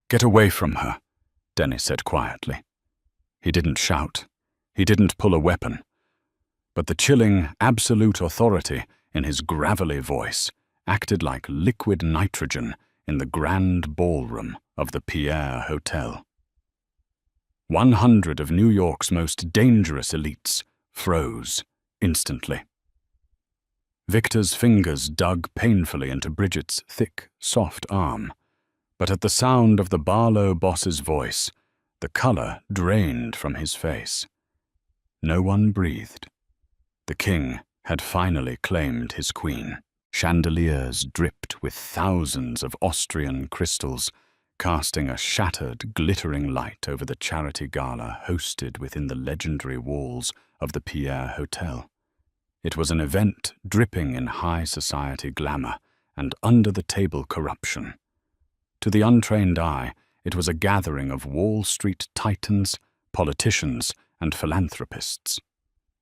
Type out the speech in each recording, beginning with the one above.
"Get away from her," Dennis said quietly. He didn't shout. He didn't pull a weapon. But the chilling, absolute authority in his gravelly voice acted like liquid nitrogen in the grand ballroom of the Pierre Hotel. 100 of New York's most dangerous elites froze instantly. Victor's fingers dug painfully into Bridget's thick, soft arm, but at the sound of the Barlow boss's voice, the color drained from his face. No one breathed. The king had finally claimed his queen. Chandeliers dripped with thousands of Austrian crystals, casting a shattered, glittering light over the charity gala hosted within the legendary walls of the Pierre Hotel. It was an event dripping in high society glamour and under-the-table corruption. To the untrained eye, it was a gathering of Wall Street titans, politicians, and philanthropists.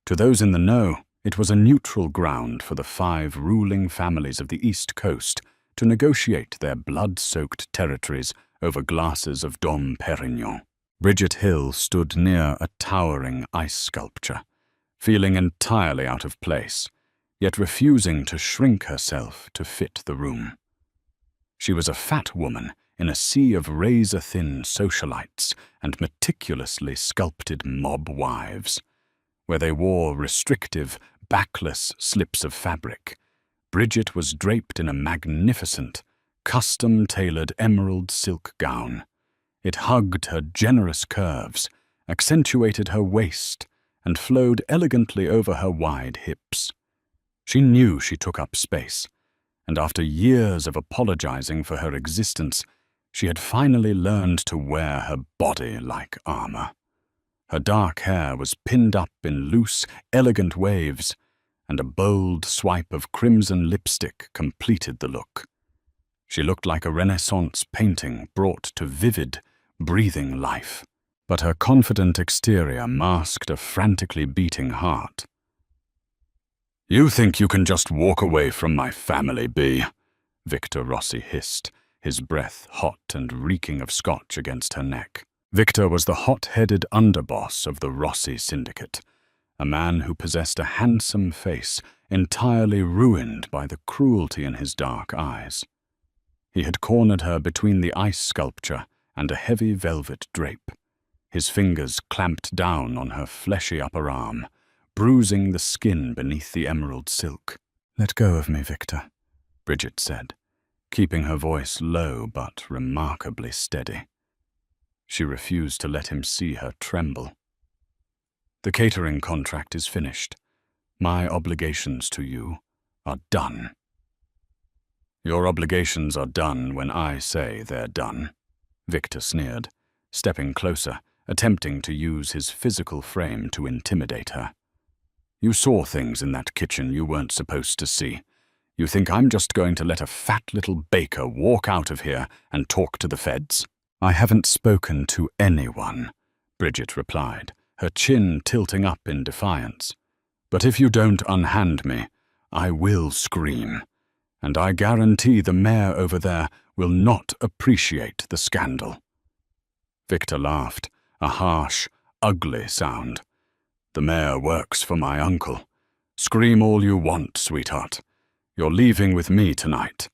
To those in the know, it was a neutral ground for the 5 ruling families of the East Coast to negotiate their blood-soaked territories over glasses of Dom Perignon. Bridget Hill stood near a towering ice sculpture, feeling entirely out of place, yet refusing to shrink herself to fit the room. She was a fat woman in a sea of razor-thin socialites and meticulously sculpted mob wives. Where they wore restrictive, backless slips of fabric, Bridget was draped in a magnificent, custom-tailored emerald silk gown. It hugged her generous curves, accentuated her waist, and flowed elegantly over her wide hips. She knew she took up space, and after years of apologizing for her existence, she had finally learned to wear her body like armor. Her dark hair was pinned up in loose, elegant waves, and a bold swipe of crimson lipstick completed the look. She looked like a Renaissance painting brought to vivid, breathing life, but her confident exterior masked a frantically beating heart. "You think you can just walk away from my family, B?" Victor Rossi hissed, his breath hot and reeking of scotch against her neck. Victor was the hot-headed underboss of the Rossi syndicate, a man who possessed a handsome face entirely ruined by the cruelty in his dark eyes. He had cornered her between the ice sculpture and a heavy velvet drape. His fingers clamped down on her fleshy upper arm, bruising the skin beneath the emerald silk. "Let go of me, Victor," Bridget said, keeping her voice low but remarkably steady. She refused to let him see her tremble. "The catering contract is finished. My obligations to you are done." "Your obligations are done when I say they're done," Victor sneered, stepping closer, attempting to use his physical frame to intimidate her. "You saw things in that kitchen you weren't supposed to see. You think I'm just going to let a fat little baker walk out of here and talk to the feds?" "I haven't spoken to anyone," Bridget replied, her chin tilting up in defiance. "But if you don't unhand me, I will scream. And I guarantee the mayor over there will not appreciate the scandal." Victor laughed, a harsh, ugly sound. "The mayor works for my uncle. Scream all you want, sweetheart. You're leaving with me tonight,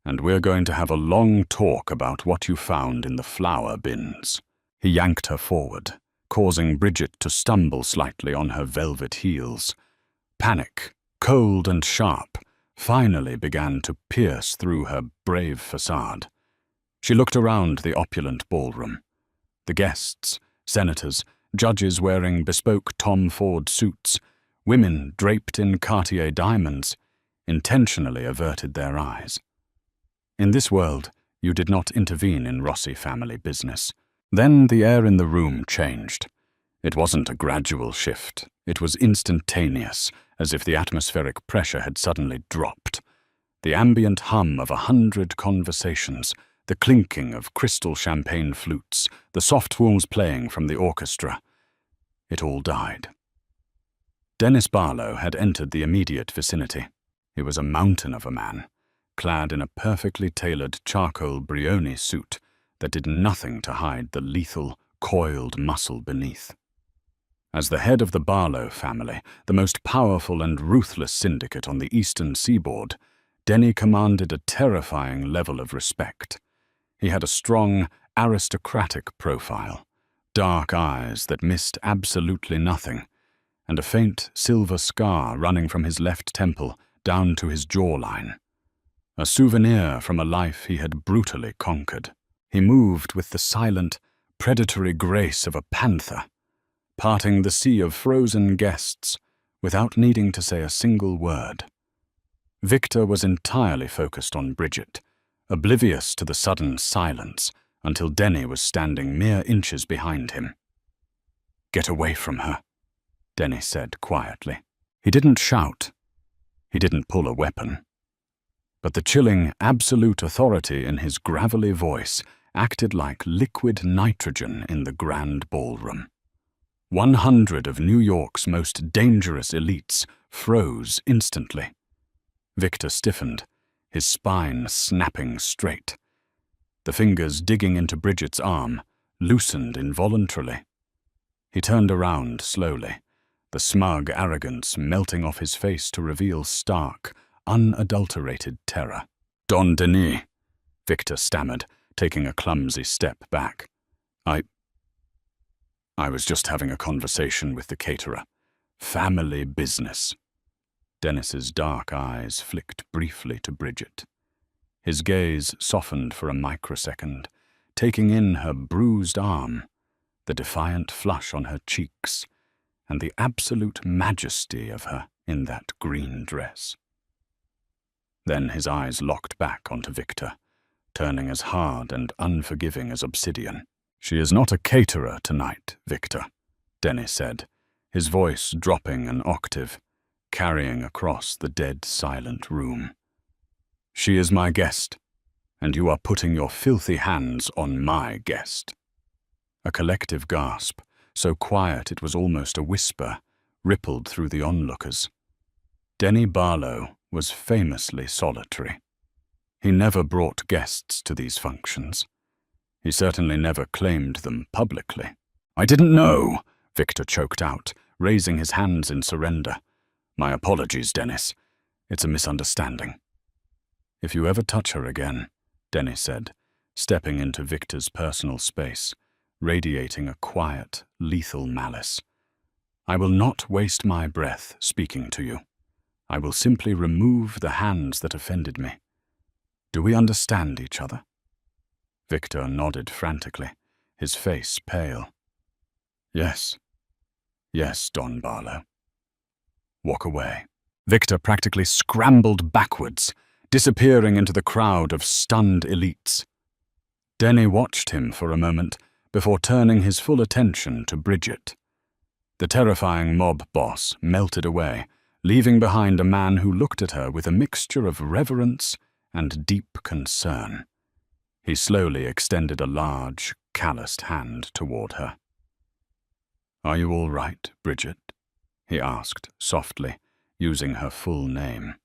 and we're going to have a long talk about what you found in the flour bins." He yanked her forward, causing Bridget to stumble slightly on her velvet heels. Panic, cold and sharp, finally began to pierce through her brave facade. She looked around the opulent ballroom. The guests, senators, judges wearing bespoke Tom Ford suits, women draped in Cartier diamonds, intentionally averted their eyes. In this world, you did not intervene in Rossi family business. Then the air in the room changed. It wasn't a gradual shift. It was instantaneous, as if the atmospheric pressure had suddenly dropped. The ambient hum of 100 conversations, the clinking of crystal champagne flutes, the soft tunes playing from the orchestra. It all died. Dennis Barlow had entered the immediate vicinity. He was a mountain of a man, clad in a perfectly tailored charcoal Brioni suit that did nothing to hide the lethal, coiled muscle beneath. As the head of the Barlow family, the most powerful and ruthless syndicate on the eastern seaboard, Denny commanded a terrifying level of respect. He had a strong, aristocratic profile, dark eyes that missed absolutely nothing, and a faint silver scar running from his left temple down to his jawline. A souvenir from a life he had brutally conquered. He moved with the silent, predatory grace of a panther, parting the sea of frozen guests without needing to say a single word. Victor was entirely focused on Bridget, oblivious to the sudden silence until Denny was standing mere inches behind him. "Get away from her," Denny said quietly. He didn't shout. He didn't pull a weapon. But the chilling, absolute authority in his gravelly voice acted like liquid nitrogen in the grand ballroom. 100 of New York's most dangerous elites froze instantly. Victor stiffened, his spine snapping straight. The fingers digging into Bridget's arm loosened involuntarily. He turned around slowly, the smug arrogance melting off his face to reveal stark, unadulterated terror. "Don Denis," Victor stammered, taking a clumsy step back. I was just having a conversation with the caterer. Family business." Dennis's dark eyes flicked briefly to Bridget. His gaze softened for a microsecond, taking in her bruised arm, the defiant flush on her cheeks, and the absolute majesty of her in that green dress. Then his eyes locked back onto Victor, turning as hard and unforgiving as obsidian. "She is not a caterer tonight, Victor," Denny said, his voice dropping an octave, carrying across the dead silent room. "She is my guest, and you are putting your filthy hands on my guest." A collective gasp, so quiet it was almost a whisper, rippled through the onlookers. Denny Barlow was famously solitary. He never brought guests to these functions. He certainly never claimed them publicly. "I didn't know," Victor choked out, raising his hands in surrender. "My apologies, Dennis. It's a misunderstanding." "If you ever touch her again," Denny said, stepping into Victor's personal space, radiating a quiet, lethal malice, "I will not waste my breath speaking to you. I will simply remove the hands that offended me. Do we understand each other?" Victor nodded frantically, his face pale. Yes, Don Barlow." "Walk away." Victor practically scrambled backwards, disappearing into the crowd of stunned elites. Denny watched him for a moment before turning his full attention to Bridget. The terrifying mob boss melted away, leaving behind a man who looked at her with a mixture of reverence and deep concern. He slowly extended a large, calloused hand toward her. "Are you all right, Bridget?" he asked softly, using her full name.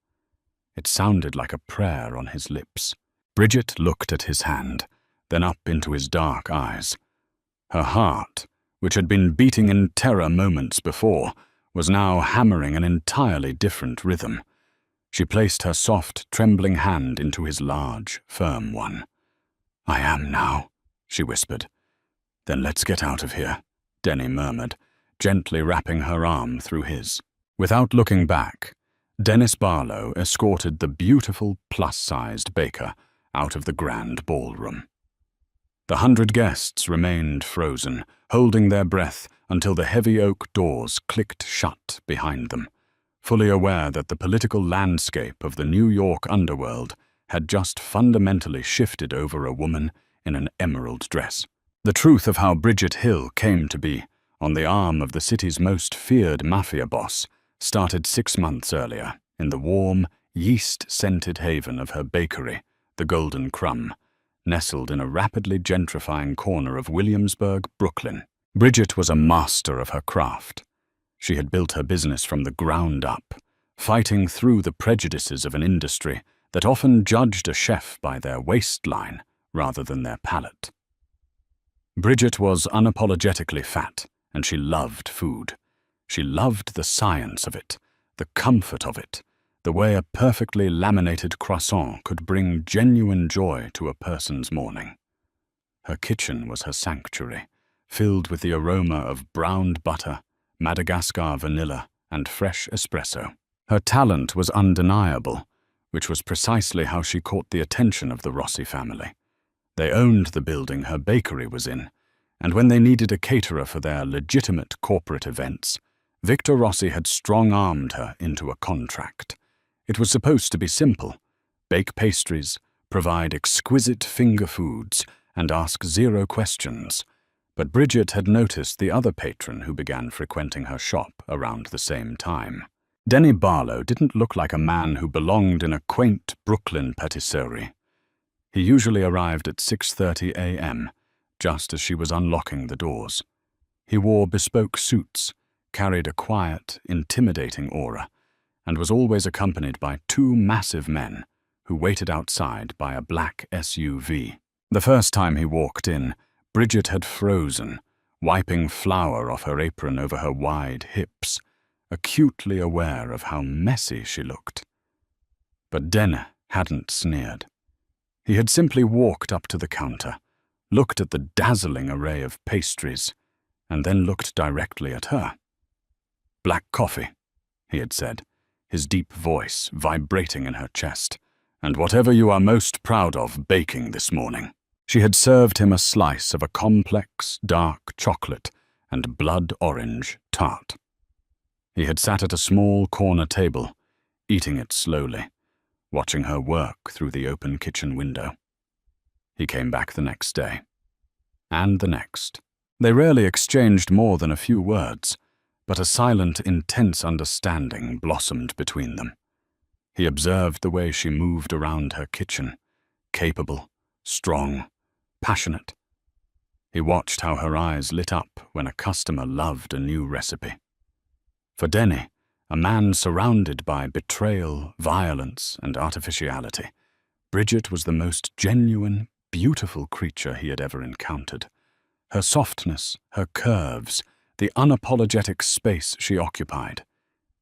It sounded like a prayer on his lips. Bridget looked at his hand, then up into his dark eyes. Her heart, which had been beating in terror moments before, was now hammering an entirely different rhythm. She placed her soft, trembling hand into his large, firm one. "I am now," she whispered. "Then let's get out of here," Denny murmured, gently wrapping her arm through his. Without looking back, Dennis Barlow escorted the beautiful, plus-sized baker out of the grand ballroom. The 100 guests remained frozen, holding their breath until the heavy oak doors clicked shut behind them, fully aware that the political landscape of the New York underworld had just fundamentally shifted over a woman in an emerald dress. The truth of how Bridget Hill came to be on the arm of the city's most feared mafia boss started 6 months earlier in the warm, yeast-scented haven of her bakery, the Golden Crumb, nestled in a rapidly gentrifying corner of Williamsburg, Brooklyn. Bridget was a master of her craft. She had built her business from the ground up, fighting through the prejudices of an industry that often judged a chef by their waistline rather than their palate. Bridget was unapologetically fat, and she loved food. She loved the science of it, the comfort of it, the way a perfectly laminated croissant could bring genuine joy to a person's morning. Her kitchen was her sanctuary, filled with the aroma of browned butter, Madagascar vanilla, and fresh espresso. Her talent was undeniable, which was precisely how she caught the attention of the Rossi family. They owned the building her bakery was in, and when they needed a caterer for their legitimate corporate events, Victor Rossi had strong-armed her into a contract. It was supposed to be simple: bake pastries, provide exquisite finger foods, and ask 0 questions. But Bridget had noticed the other patron who began frequenting her shop around the same time. Denny Barlow didn't look like a man who belonged in a quaint Brooklyn patisserie. He usually arrived at 6:30 a.m., just as she was unlocking the doors. He wore bespoke suits, carried a quiet, intimidating aura, and was always accompanied by 2 massive men who waited outside by a black SUV. The first time he walked in, Bridget had frozen, wiping flour off her apron over her wide hips, acutely aware of how messy she looked. But Denny hadn't sneered. He had simply walked up to the counter, looked at the dazzling array of pastries, and then looked directly at her. "Black coffee," he had said, his deep voice vibrating in her chest, "and whatever you are most proud of baking this morning." She had served him a slice of a complex, dark chocolate and blood orange tart. He had sat at a small corner table, eating it slowly, watching her work through the open kitchen window. He came back the next day, and the next. They rarely exchanged more than a few words, but a silent, intense understanding blossomed between them. He observed the way she moved around her kitchen, capable, strong, passionate. He watched how her eyes lit up when a customer loved a new recipe. For Denny, a man surrounded by betrayal, violence, and artificiality, Bridget was the most genuine, beautiful creature he had ever encountered. Her softness, her curves, the unapologetic space she occupied,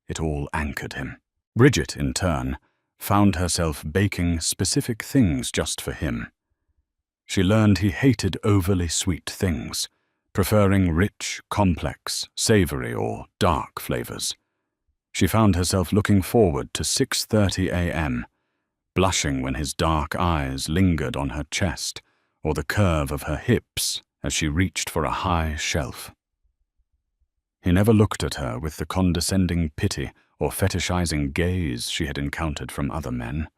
it all anchored him. Bridget, in turn, found herself baking specific things just for him. She learned he hated overly sweet things, preferring rich, complex, savory, or dark flavors. She found herself looking forward to 6:30 a.m., blushing when his dark eyes lingered on her chest or the curve of her hips as she reached for a high shelf. He never looked at her with the condescending pity or fetishizing gaze she had encountered from other men.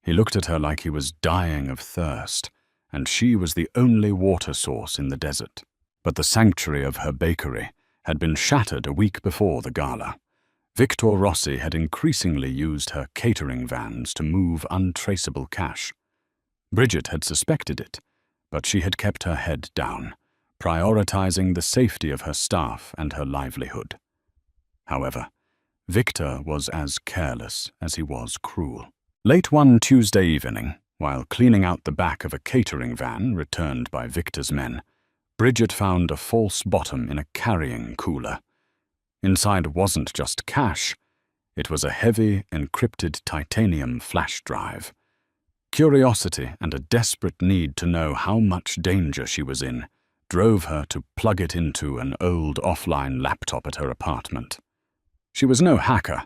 He looked at her like he was dying of thirst, and she was the only water source in the desert. But the sanctuary of her bakery had been shattered a week before the gala. Victor Rossi had increasingly used her catering vans to move untraceable cash. Bridget had suspected it, but she had kept her head down, prioritizing the safety of her staff and her livelihood. However, Victor was as careless as he was cruel. Late one Tuesday evening, while cleaning out the back of a catering van returned by Victor's men, Bridget found a false bottom in a carrying cooler. Inside wasn't just cash, it was a heavy, encrypted titanium flash drive. Curiosity and a desperate need to know how much danger she was in drove her to plug it into an old offline laptop at her apartment. She was no hacker,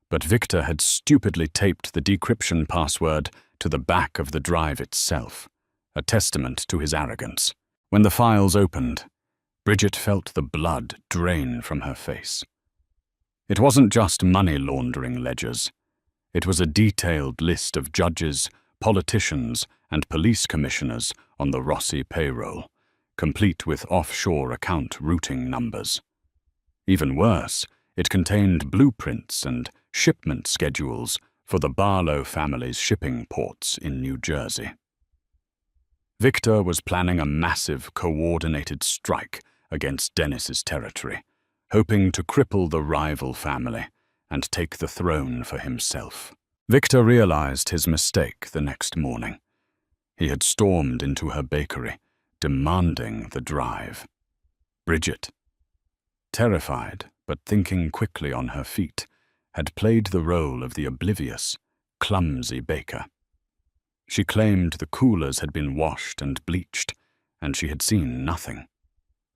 but Victor had stupidly taped the decryption password to the back of the drive itself, a testament to his arrogance. When the files opened, Bridget felt the blood drain from her face. It wasn't just money laundering ledgers. It was a detailed list of judges, politicians, and police commissioners on the Rossi payroll, complete with offshore account routing numbers. Even worse, it contained blueprints and shipment schedules for the Barlow family's shipping ports in New Jersey. Victor was planning a massive, coordinated strike against Dennis's territory, hoping to cripple the rival family and take the throne for himself. Victor realized his mistake the next morning. He had stormed into her bakery, demanding the drive. Bridget, terrified but thinking quickly on her feet, had played the role of the oblivious, clumsy baker. She claimed the coolers had been washed and bleached, and she had seen nothing.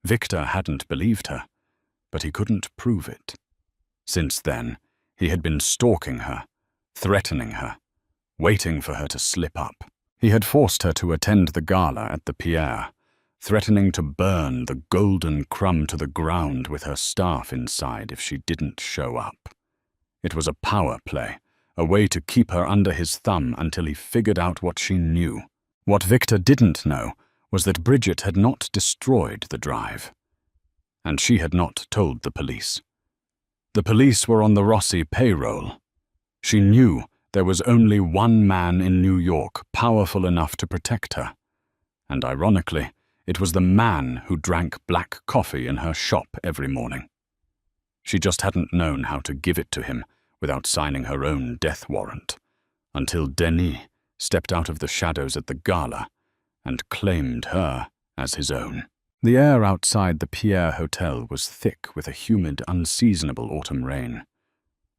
Victor hadn't believed her, but he couldn't prove it. Since then, he had been stalking her, threatening her, waiting for her to slip up. He had forced her to attend the gala at the Pierre, threatening to burn the golden crumb to the ground with her staff inside if she didn't show up. It was a power play, a way to keep her under his thumb until he figured out what she knew. What Victor didn't know was that Bridget had not destroyed the drive, and she had not told the police. The police were on the Rossi payroll. She knew there was only one man in New York powerful enough to protect her, and ironically, it was the man who drank black coffee in her shop every morning. She just hadn't known how to give it to him without signing her own death warrant, until Denis stepped out of the shadows at the gala and claimed her as his own. The air outside the Pierre Hotel was thick with a humid, unseasonable autumn rain.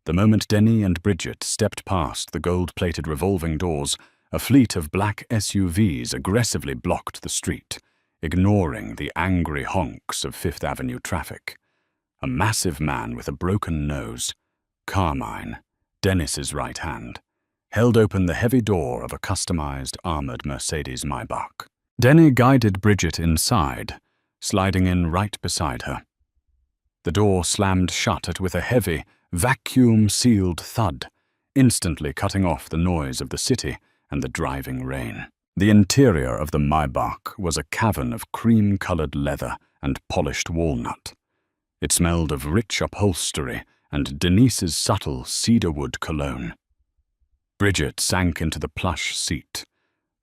The moment Denis and Bridget stepped past the gold-plated revolving doors, a fleet of black SUVs aggressively blocked the street, ignoring the angry honks of Fifth Avenue traffic. A massive man with a broken nose, Carmine, Dennis's right hand, held open the heavy door of a customized armored Mercedes Maybach. Denis guided Bridget inside, sliding in right beside her. The door slammed shut with a heavy, vacuum-sealed thud, instantly cutting off the noise of the city and the driving rain. The interior of the Maybach was a cavern of cream-colored leather and polished walnut. It smelled of rich upholstery and Denise's subtle cedarwood cologne. Bridget sank into the plush seat,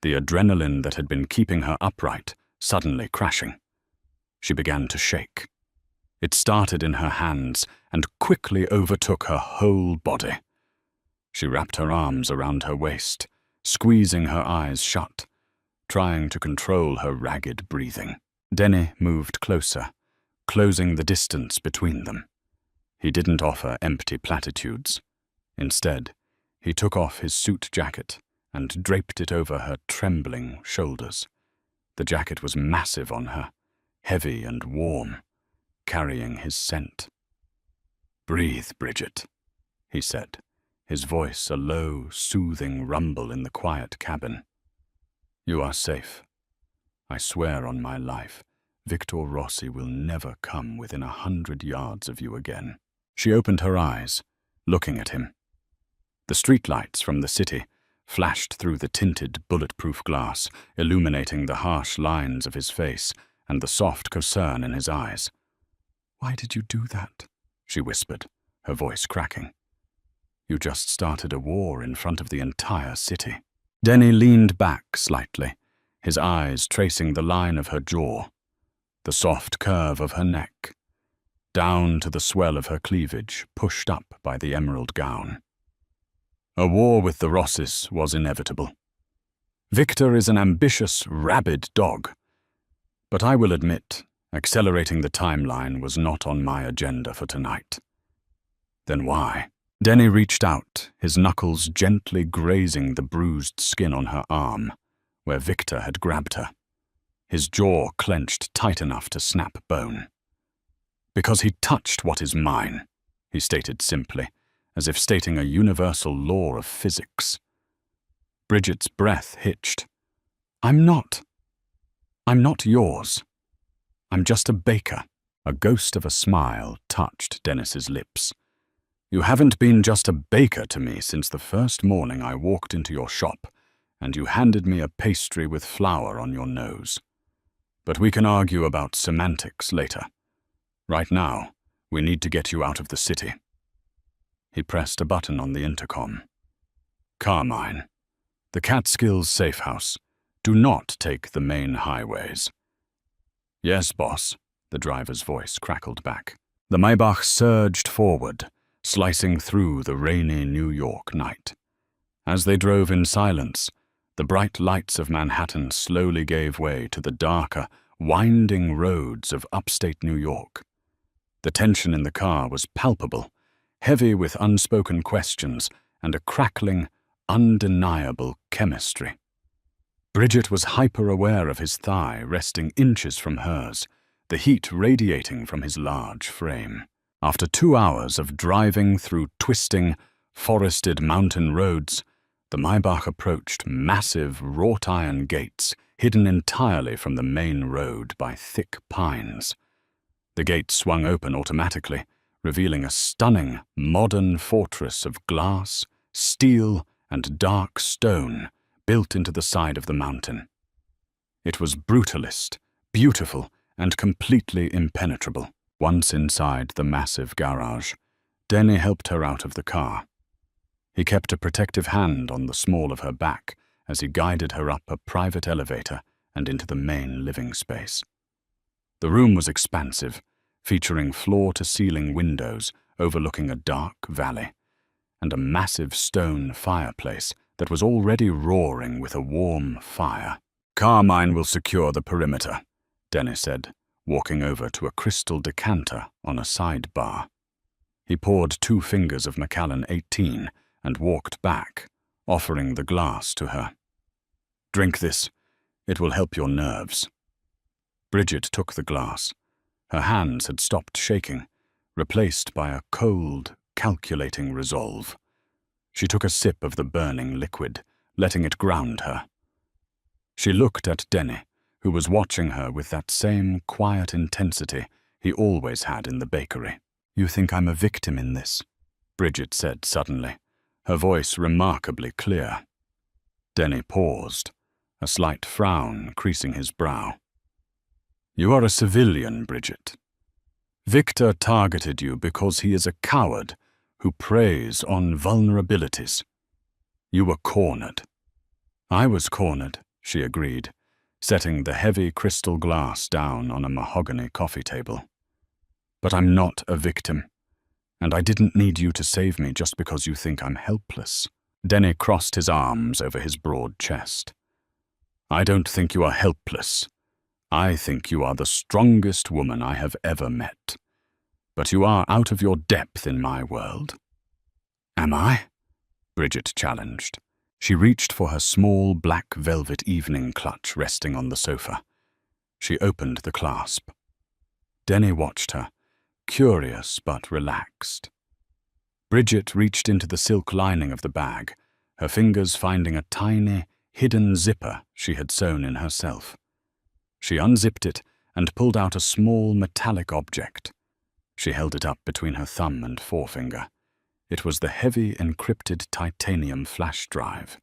the adrenaline that had been keeping her upright suddenly crashing. She began to shake. It started in her hands and quickly overtook her whole body. She wrapped her arms around her waist, squeezing her eyes shut, trying to control her ragged breathing. Denis moved closer, closing the distance between them. He didn't offer empty platitudes. Instead, he took off his suit jacket and draped it over her trembling shoulders. The jacket was massive on her, heavy and warm, carrying his scent. "Breathe, Bridget," he said, his voice a low, soothing rumble in the quiet cabin. "You are safe. I swear on my life, Victor Rossi will never come within 100 yards of you again." She opened her eyes, looking at him. The streetlights from the city flashed through the tinted, bulletproof glass, illuminating the harsh lines of his face and the soft concern in his eyes. "Why did you do that?" she whispered, her voice cracking. "You just started a war in front of the entire city." Denis leaned back slightly, his eyes tracing the line of her jaw, the soft curve of her neck, down to the swell of her cleavage pushed up by the emerald gown. A war with the Rossis was inevitable. Victor is an ambitious, rabid dog, but I will admit, accelerating the timeline was not on my agenda for tonight. Then why? Denis reached out, his knuckles gently grazing the bruised skin on her arm, where Victor had grabbed her. His jaw clenched tight enough to snap bone. "Because he touched what is mine," he stated simply, as if stating a universal law of physics. Bridget's breath hitched. I'm not yours. I'm just a baker." A ghost of a smile touched Dennis's lips. "You haven't been just a baker to me since the first morning I walked into your shop, and you handed me a pastry with flour on your nose. But we can argue about semantics later. Right now, we need to get you out of the city." He pressed a button on the intercom. "Carmine, the Catskills safe house. Do not take the main highways." "Yes, boss," the driver's voice crackled back. The Maybach surged forward, slicing through the rainy New York night. As they drove in silence, The bright lights of Manhattan slowly gave way to the darker, winding roads of upstate New York. The tension in the car was palpable, heavy with unspoken questions and a crackling, undeniable chemistry. Bridget was hyper-aware of his thigh resting inches from hers, the heat radiating from his large frame. After 2 hours of driving through twisting, forested mountain roads, the Maybach approached massive wrought-iron gates hidden entirely from the main road by thick pines. The gates swung open automatically, revealing a stunning, modern fortress of glass, steel, and dark stone built into the side of the mountain. It was brutalist, beautiful, and completely impenetrable. Once inside the massive garage, Denny helped her out of the car. He kept a protective hand on the small of her back as he guided her up a private elevator and into the main living space. The room was expansive, featuring floor-to-ceiling windows overlooking a dark valley, and a massive stone fireplace that was already roaring with a warm fire. "Carmine will secure the perimeter," Denny said, walking over to a crystal decanter on a sidebar. He poured 2 fingers of Macallan 18 and walked back, offering the glass to her. "Drink this. It will help your nerves." Bridget took the glass. Her hands had stopped shaking, replaced by a cold, calculating resolve. She took a sip of the burning liquid, letting it ground her. She looked at Denny, who was watching her with that same quiet intensity he always had in the bakery. "You think I'm a victim in this?" Bridget said suddenly, her voice remarkably clear. Denny paused, a slight frown creasing his brow. "You are a civilian, Bridget. Victor targeted you because he is a coward who preys on vulnerabilities. You were cornered." "I was cornered," she agreed, setting the heavy crystal glass down on a mahogany coffee table. "But I'm not a victim, and I didn't need you to save me just because you think I'm helpless." Denny crossed his arms over his broad chest. "I don't think you are helpless. I think you are the strongest woman I have ever met. But you are out of your depth in my world." "Am I?" Bridget challenged. She reached for her small black velvet evening clutch resting on the sofa. She opened the clasp. Denny watched her, curious but relaxed. Bridget reached into the silk lining of the bag, her fingers finding a tiny, hidden zipper she had sewn in herself. She unzipped it and pulled out a small metallic object. She held it up between her thumb and forefinger. It was the heavy encrypted titanium flash drive.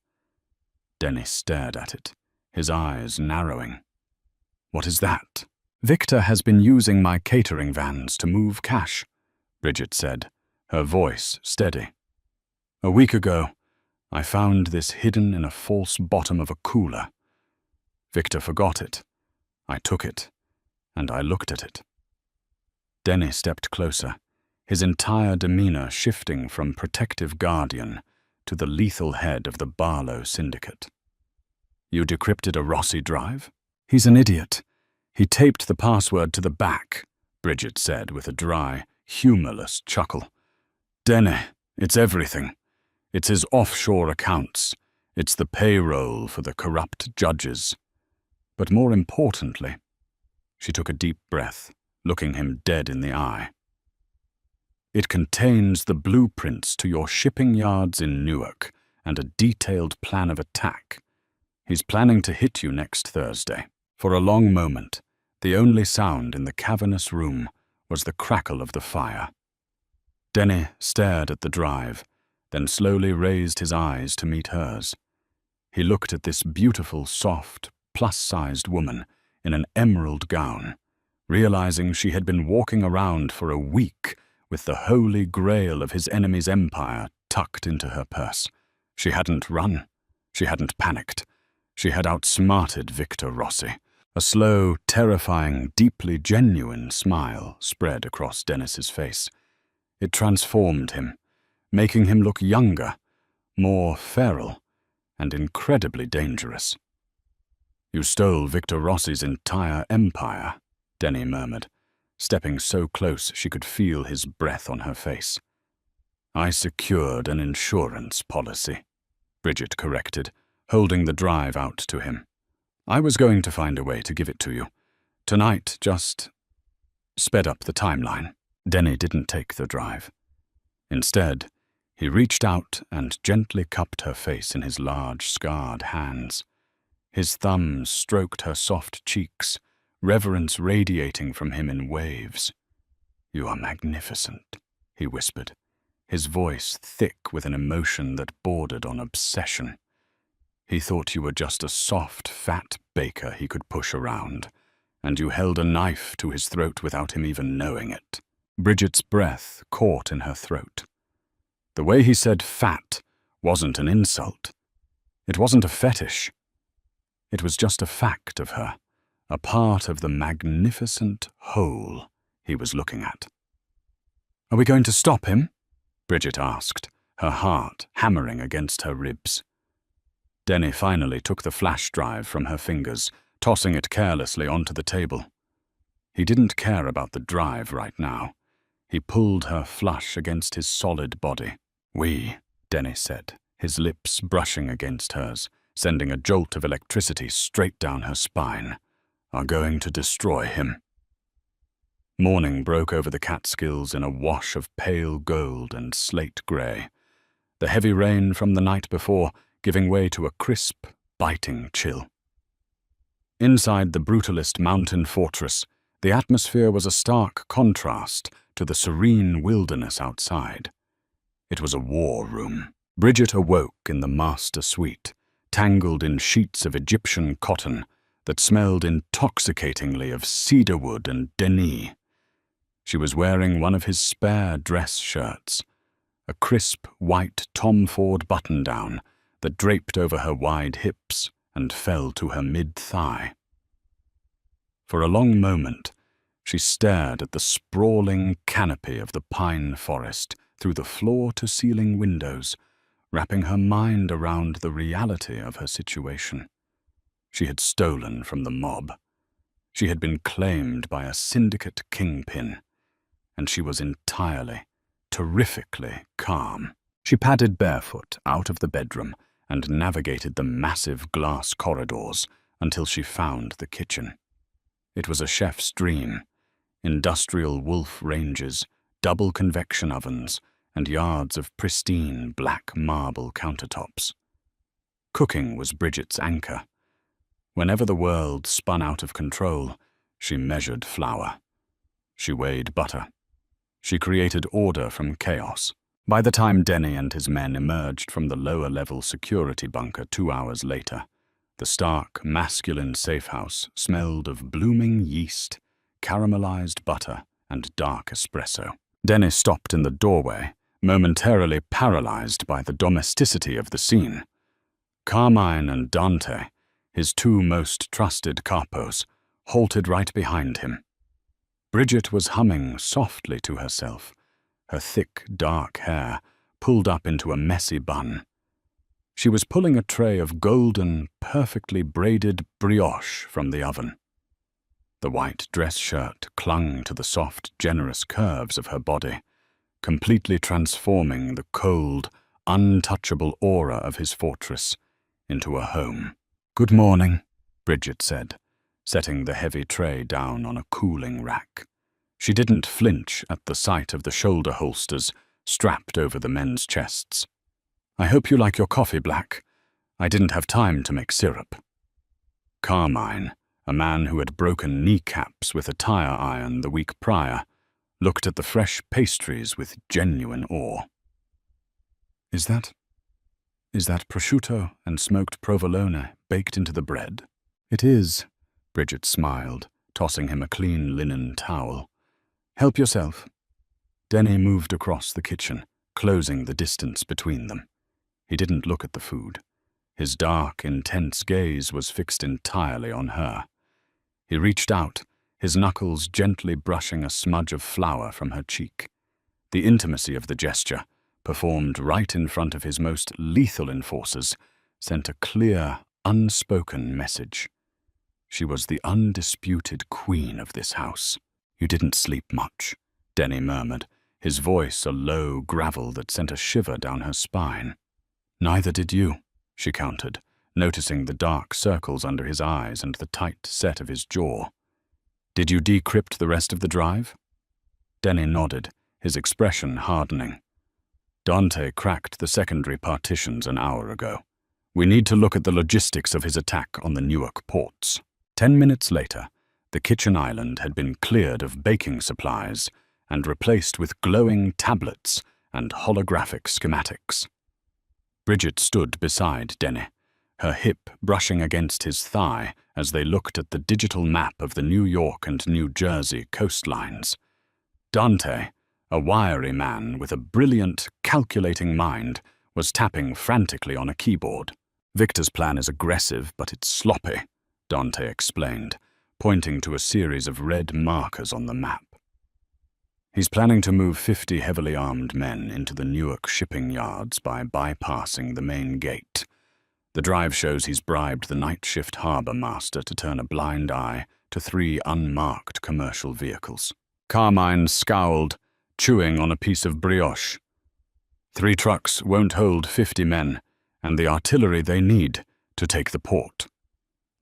Denny stared at it, his eyes narrowing. "What is that?" "Victor has been using my catering vans to move cash," Bridget said, her voice steady. "A week ago, I found this hidden in a false bottom of a cooler. Victor forgot it. I took it, and I looked at it." Denny stepped closer, his entire demeanor shifting from protective guardian to the lethal head of the Barlow Syndicate. "You decrypted a Rossi drive?" "He's an idiot. He taped the password to the back," Bridget said with a dry, humorless chuckle. "Denny, it's everything. It's his offshore accounts. It's the payroll for the corrupt judges. But more importantly," she took a deep breath, looking him dead in the eye, "it contains the blueprints to your shipping yards in Newark and a detailed plan of attack. He's planning to hit you next Thursday." For a long moment, the only sound in the cavernous room was the crackle of the fire. Denny stared at the drive, then slowly raised his eyes to meet hers. He looked at this beautiful, soft, plus-sized woman in an emerald gown, realizing she had been walking around for a week with the holy grail of his enemy's empire tucked into her purse. She hadn't run. She hadn't panicked. She had outsmarted Victor Rossi. A slow, terrifying, deeply genuine smile spread across Dennis's face. It transformed him, making him look younger, more feral, and incredibly dangerous. "You stole Victor Rossi's entire empire," Denny murmured, stepping so close she could feel his breath on her face. "I secured an insurance policy," Bridget corrected, holding the drive out to him. "I was going to find a way to give it to you. Tonight just sped up the timeline." Denny didn't take the drive. Instead, he reached out and gently cupped her face in his large, scarred hands. His thumbs stroked her soft cheeks, reverence radiating from him in waves. "You are magnificent," he whispered, his voice thick with an emotion that bordered on obsession. "He thought you were just a soft, fat baker he could push around, and you held a knife to his throat without him even knowing it." Bridget's breath caught in her throat. The way he said fat wasn't an insult. It wasn't a fetish. It was just a fact of her, a part of the magnificent whole he was looking at. "Are we going to stop him?" Bridget asked, her heart hammering against her ribs. Denny finally took the flash drive from her fingers, tossing it carelessly onto the table. He didn't care about the drive right now. He pulled her flush against his solid body. "We," Denny said, his lips brushing against hers, sending a jolt of electricity straight down her spine, "are going to destroy him." Morning broke over the Catskills in a wash of pale gold and slate grey, the heavy rain from the night before giving way to a crisp, biting chill. Inside the brutalist mountain fortress, the atmosphere was a stark contrast to the serene wilderness outside. It was a war room. Bridget awoke in the master suite, tangled in sheets of Egyptian cotton that smelled intoxicatingly of cedarwood and Denis. She was wearing one of his spare dress shirts, a crisp white Tom Ford button-down that draped over her wide hips and fell to her mid-thigh. For a long moment, she stared at the sprawling canopy of the pine forest through the floor-to-ceiling windows, wrapping her mind around the reality of her situation. She had stolen from the mob. She had been claimed by a syndicate kingpin, and she was entirely, terrifically calm. She padded barefoot out of the bedroom and navigated the massive glass corridors until she found the kitchen. It was a chef's dream. Industrial wolf ranges, double convection ovens, and yards of pristine black marble countertops. Cooking was Bridget's anchor. Whenever the world spun out of control, she measured flour. She weighed butter. She created order from chaos. By the time Denny and his men emerged from the lower-level security bunker 2 hours later, the stark, masculine safehouse smelled of blooming yeast, caramelized butter, and dark espresso. Denny stopped in the doorway, momentarily paralyzed by the domesticity of the scene. Carmine and Dante, his two most trusted capos, halted right behind him. Bridget was humming softly to herself, her thick, dark hair pulled up into a messy bun. She was pulling a tray of golden, perfectly braided brioche from the oven. The white dress shirt clung to the soft, generous curves of her body, completely transforming the cold, untouchable aura of his fortress into a home. "Good morning," Bridget said, setting the heavy tray down on a cooling rack. She didn't flinch at the sight of the shoulder holsters strapped over the men's chests. "I hope you like your coffee black. I didn't have time to make syrup." Carmine, a man who had broken kneecaps with a tire iron the week prior, looked at the fresh pastries with genuine awe. Is that prosciutto and smoked provolone baked into the bread?" "It is," Bridget smiled, tossing him a clean linen towel. "Help yourself." Denny moved across the kitchen, closing the distance between them. He didn't look at the food. His dark, intense gaze was fixed entirely on her. He reached out, his knuckles gently brushing a smudge of flour from her cheek. The intimacy of the gesture, performed right in front of his most lethal enforcers, sent a clear, unspoken message. She was the undisputed queen of this house. "You didn't sleep much," Denny murmured, his voice a low gravel that sent a shiver down her spine. "Neither did you," she countered, noticing the dark circles under his eyes and the tight set of his jaw. "Did you decrypt the rest of the drive?" Denny nodded, his expression hardening. "Dante cracked the secondary partitions an hour ago. We need to look at the logistics of his attack on the Newark ports." 10 minutes later, the kitchen island had been cleared of baking supplies and replaced with glowing tablets and holographic schematics. Bridget stood beside Denny, her hip brushing against his thigh as they looked at the digital map of the New York and New Jersey coastlines. Dante, a wiry man with a brilliant, calculating mind, was tapping frantically on a keyboard. "Victor's plan is aggressive, but it's sloppy," Dante explained, pointing to a series of red markers on the map. "He's planning to move 50 heavily armed men into the Newark shipping yards by bypassing the main gate. The drive shows he's bribed the night shift harbor master to turn a blind eye to 3 unmarked commercial vehicles." Carmine scowled, chewing on a piece of brioche. "3 trucks won't hold 50 men, and the artillery they need to take the port.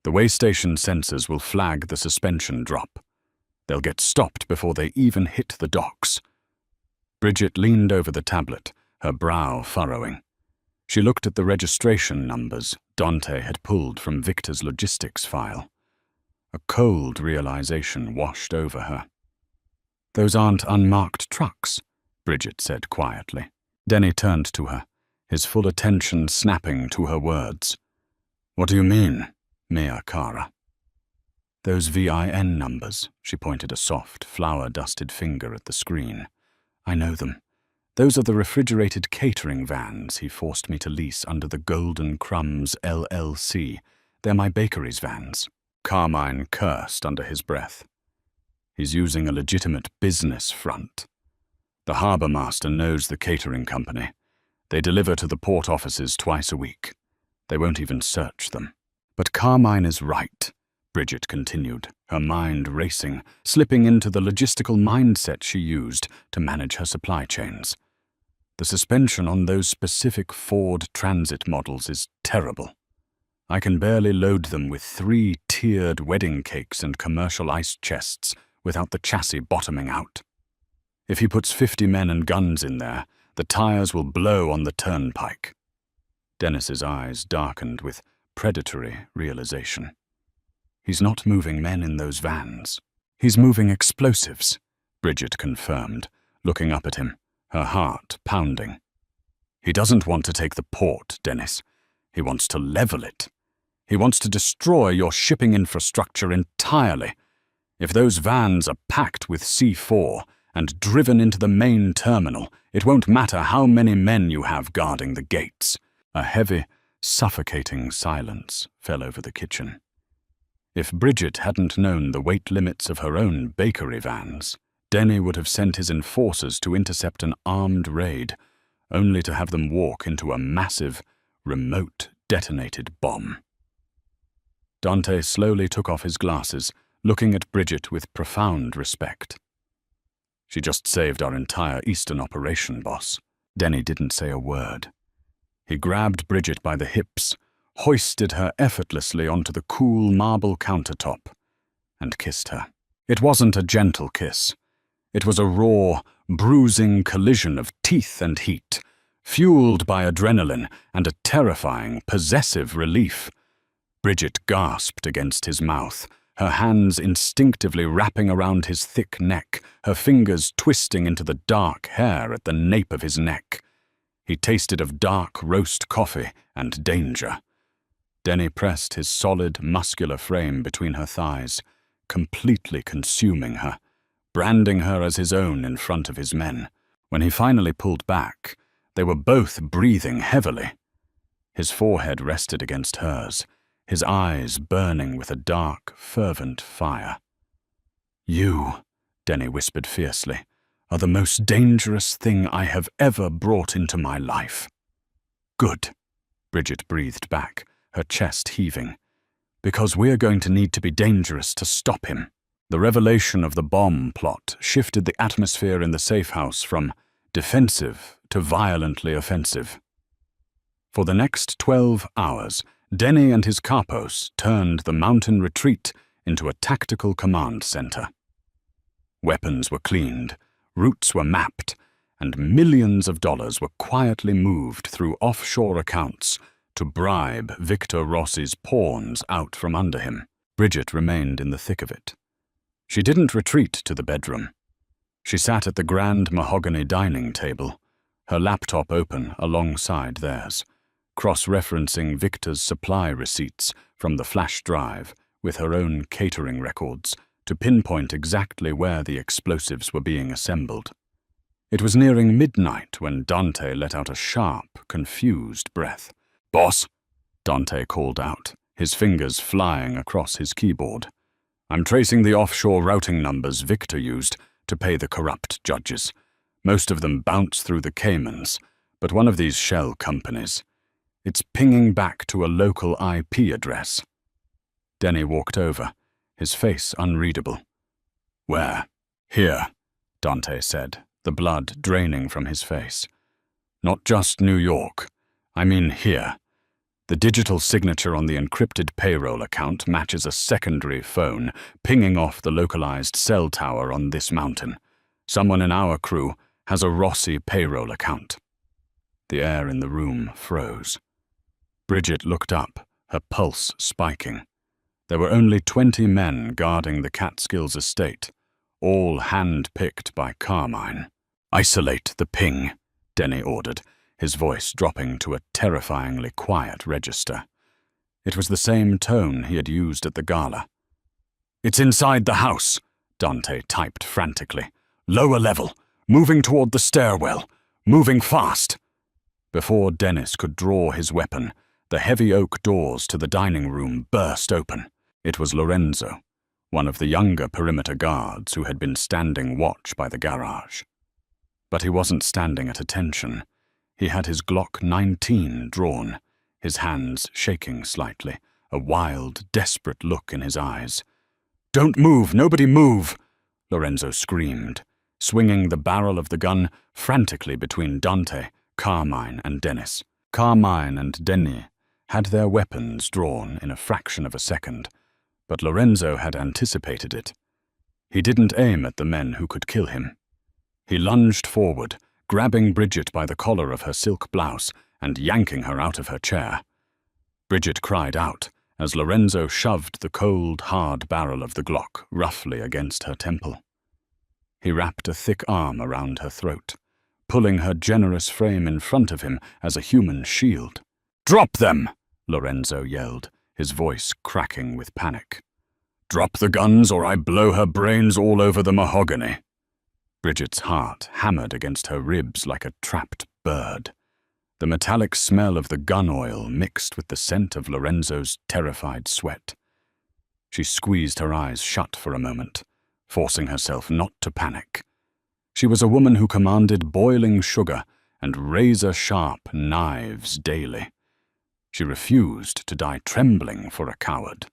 The way station sensors will flag the suspension drop. They'll get stopped before they even hit the docks." Bridget leaned over the tablet, her brow furrowing. She looked at the registration numbers Dante had pulled from Victor's logistics file. A cold realization washed over her. "Those aren't unmarked trucks," Bridget said quietly. Denny turned to her, his full attention snapping to her words. "What do you mean, mea cara?" "Those VIN numbers," she pointed a soft, flour-dusted finger at the screen. "I know them. Those are the refrigerated catering vans he forced me to lease under the Golden Crumbs LLC. They're my bakery's vans." Carmine cursed under his breath. "He's using a legitimate business front. The harbor master knows the catering company. They deliver to the port offices twice a week. They won't even search them." "But Carmine is right," Bridget continued, her mind racing, slipping into the logistical mindset she used to manage her supply chains. "The suspension on those specific Ford Transit models is terrible. I can barely load them with 3 tiered wedding cakes and commercial ice chests without the chassis bottoming out. If he puts 50 men and guns in there, the tires will blow on the turnpike." Dennis's eyes darkened with predatory realization. "He's not moving men in those vans. He's moving explosives," Bridget confirmed, looking up at him, her heart pounding. "He doesn't want to take the port, Dennis. He wants to level it. He wants to destroy your shipping infrastructure entirely. If those vans are packed with C4 and driven into the main terminal, it won't matter how many men you have guarding the gates." A heavy, suffocating silence fell over the kitchen. If Bridget hadn't known the weight limits of her own bakery vans, Denny would have sent his enforcers to intercept an armed raid, only to have them walk into a massive, remote detonated bomb. Dante slowly took off his glasses, looking at Bridget with profound respect. "She just saved our entire Eastern operation, boss." Denny didn't say a word. He grabbed Bridget by the hips, hoisted her effortlessly onto the cool marble countertop, and kissed her. It wasn't a gentle kiss. It was a raw, bruising collision of teeth and heat, fueled by adrenaline and a terrifying, possessive relief. Bridget gasped against his mouth, her hands instinctively wrapping around his thick neck, her fingers twisting into the dark hair at the nape of his neck. He tasted of dark roast coffee and danger. Denny pressed his solid, muscular frame between her thighs, completely consuming her, branding her as his own in front of his men. When he finally pulled back, they were both breathing heavily. His forehead rested against hers, his eyes burning with a dark, fervent fire. "You," Denny whispered fiercely, "are the most dangerous thing I have ever brought into my life." "Good," Bridget breathed back, her chest heaving. Because we're going to need to be dangerous to stop him. The revelation of the bomb plot shifted the atmosphere in the safe house from defensive to violently offensive. For the next 12 hours, Denny and his capos turned the mountain retreat into a tactical command center. Weapons were cleaned, routes were mapped, and millions of dollars were quietly moved through offshore accounts to bribe Victor Rossi's pawns out from under him. Bridget remained in the thick of it. She didn't retreat to the bedroom. She sat at the grand mahogany dining table, her laptop open alongside theirs, cross-referencing Victor's supply receipts from the flash drive with her own catering records to pinpoint exactly where the explosives were being assembled. It was nearing midnight when Dante let out a sharp, confused breath. "Boss," Dante called out, his fingers flying across his keyboard. "I'm tracing the offshore routing numbers Victor used to pay the corrupt judges. Most of them bounce through the Caymans, but one of these shell companies. It's pinging back to a local IP address." Denny walked over, his face unreadable. "Where?" "Here," Dante said, the blood draining from his face. "Not just New York. I mean here. The digital signature on the encrypted payroll account matches a secondary phone pinging off the localized cell tower on this mountain. Someone in our crew has a Rossi payroll account." The air in the room froze. Bridget looked up, her pulse spiking. There were only 20 men guarding the Catskills estate, all hand-picked by Carmine. "Isolate the ping," Denny ordered, his voice dropping to a terrifyingly quiet register. It was the same tone he had used at the gala. "It's inside the house," Dante typed frantically. "Lower level, moving toward the stairwell, moving fast." Before Dennis could draw his weapon, the heavy oak doors to the dining room burst open. It was Lorenzo, one of the younger perimeter guards who had been standing watch by the garage. But he wasn't standing at attention. He had his Glock 19 drawn, his hands shaking slightly, a wild, desperate look in his eyes. "Don't move! Nobody move!" Lorenzo screamed, swinging the barrel of the gun frantically between Dante, Carmine, and Dennis. Carmine and Denny had their weapons drawn in a fraction of a second, but Lorenzo had anticipated it. He didn't aim at the men who could kill him. He lunged forward, grabbing Bridget by the collar of her silk blouse and yanking her out of her chair. Bridget cried out as Lorenzo shoved the cold, hard barrel of the Glock roughly against her temple. He wrapped a thick arm around her throat, pulling her generous frame in front of him as a human shield. "Drop them!" Lorenzo yelled, his voice cracking with panic. "Drop the guns or I blow her brains all over the mahogany." Bridget's heart hammered against her ribs like a trapped bird. The metallic smell of the gun oil mixed with the scent of Lorenzo's terrified sweat. She squeezed her eyes shut for a moment, forcing herself not to panic. She was a woman who commanded boiling sugar and razor-sharp knives daily. She refused to die trembling for a coward.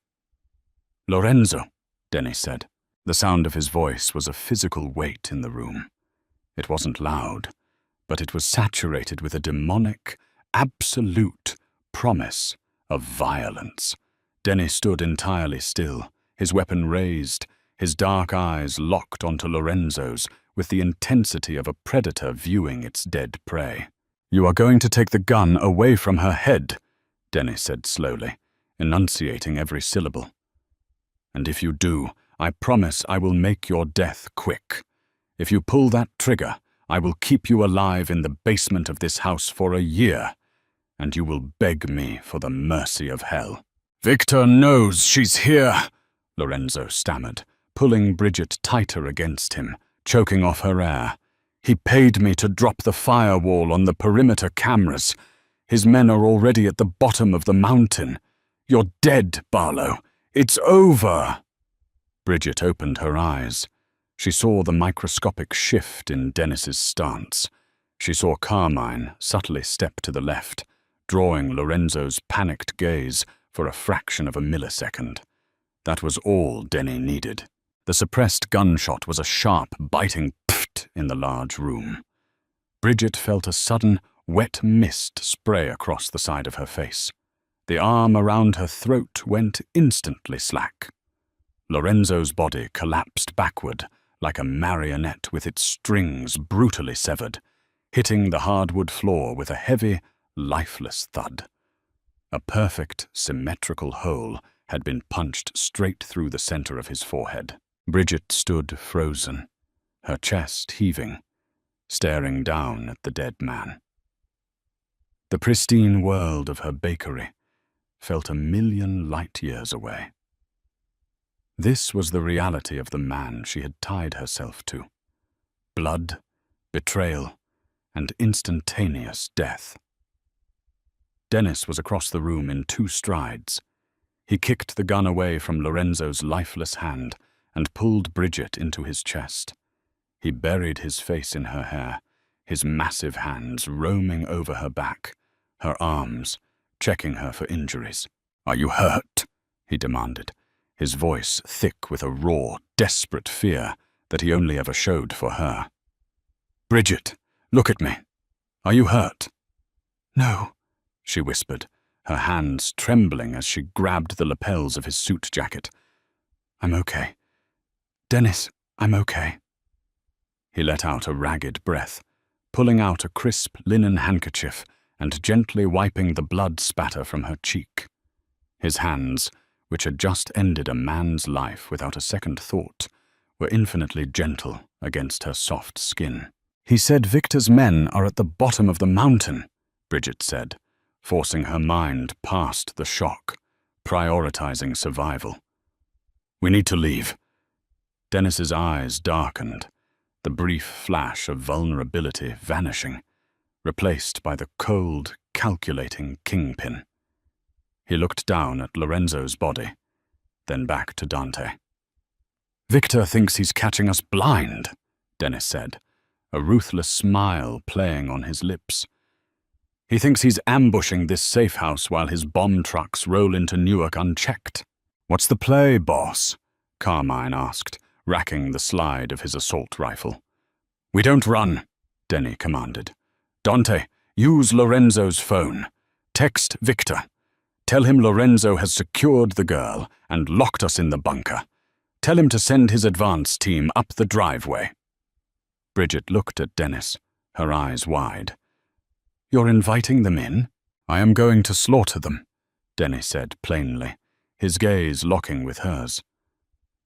"Lorenzo," Denny said. The sound of his voice was a physical weight in the room. It wasn't loud, but it was saturated with a demonic, absolute promise of violence. Denny stood entirely still, his weapon raised, his dark eyes locked onto Lorenzo's with the intensity of a predator viewing its dead prey. "You are going to take the gun away from her head," Denny said slowly, enunciating every syllable. "And if you do, I promise I will make your death quick. If you pull that trigger, I will keep you alive in the basement of this house for a year, and you will beg me for the mercy of hell." "Victor knows she's here," Lorenzo stammered, pulling Bridget tighter against him, choking off her air. "He paid me to drop the firewall on the perimeter cameras. His men are already at the bottom of the mountain. You're dead, Barlow. It's over." Bridget opened her eyes. She saw the microscopic shift in Dennis's stance. She saw Carmine subtly step to the left, drawing Lorenzo's panicked gaze for a fraction of a millisecond. That was all Denny needed. The suppressed gunshot was a sharp, biting pft in the large room. Bridget felt a sudden, wet mist spray across the side of her face. The arm around her throat went instantly slack. Lorenzo's body collapsed backward like a marionette with its strings brutally severed, hitting the hardwood floor with a heavy, lifeless thud. A perfect, symmetrical hole had been punched straight through the center of his forehead. Bridget stood frozen, her chest heaving, staring down at the dead man. The pristine world of her bakery felt 1,000,000 light years away. This was the reality of the man she had tied herself to. Blood, betrayal, and instantaneous death. Dennis was across the room in 2 strides. He kicked the gun away from Lorenzo's lifeless hand and pulled Bridget into his chest. He buried his face in her hair, his massive hands roaming over her back, her arms, checking her for injuries. "Are you hurt?" he demanded, his voice thick with a raw, desperate fear that he only ever showed for her. "Bridget, look at me. Are you hurt?" "No," she whispered, her hands trembling as she grabbed the lapels of his suit jacket. "I'm okay. Dennis, I'm okay." He let out a ragged breath, pulling out a crisp linen handkerchief and gently wiping the blood spatter from her cheek. His hands, which had just ended a man's life without a second thought, were infinitely gentle against her soft skin. "He said Victor's men are at the bottom of the mountain," Bridget said, forcing her mind past the shock, prioritizing survival. "We need to leave." Dennis's eyes darkened, the brief flash of vulnerability vanishing, replaced by the cold, calculating kingpin. He looked down at Lorenzo's body, then back to Dante. "Victor thinks he's catching us blind," Dennis said, a ruthless smile playing on his lips. "He thinks he's ambushing this safe house while his bomb trucks roll into Newark unchecked." "What's the play, boss?" Carmine asked, racking the slide of his assault rifle. "We don't run," Denny commanded. "Dante, use Lorenzo's phone. Text Victor. Tell him Lorenzo has secured the girl and locked us in the bunker. Tell him to send his advance team up the driveway." Bridget looked at Dennis, her eyes wide. "You're inviting them in?" "I am going to slaughter them," Denny said plainly, his gaze locking with hers.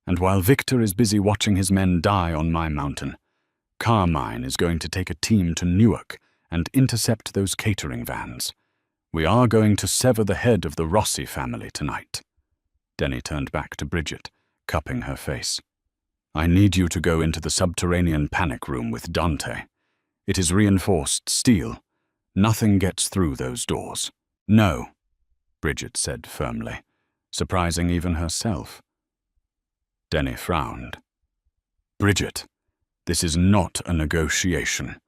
"And while Victor is busy watching his men die on my mountain, Carmine is going to take a team to Newark and intercept those catering vans. We are going to sever the head of the Rossi family tonight." Denny turned back to Bridget, cupping her face. "I need you to go into the subterranean panic room with Dante. It is reinforced steel. Nothing gets through those doors." "No," Bridget said firmly, surprising even herself. Denny frowned. "Bridget, this is not a negotiation.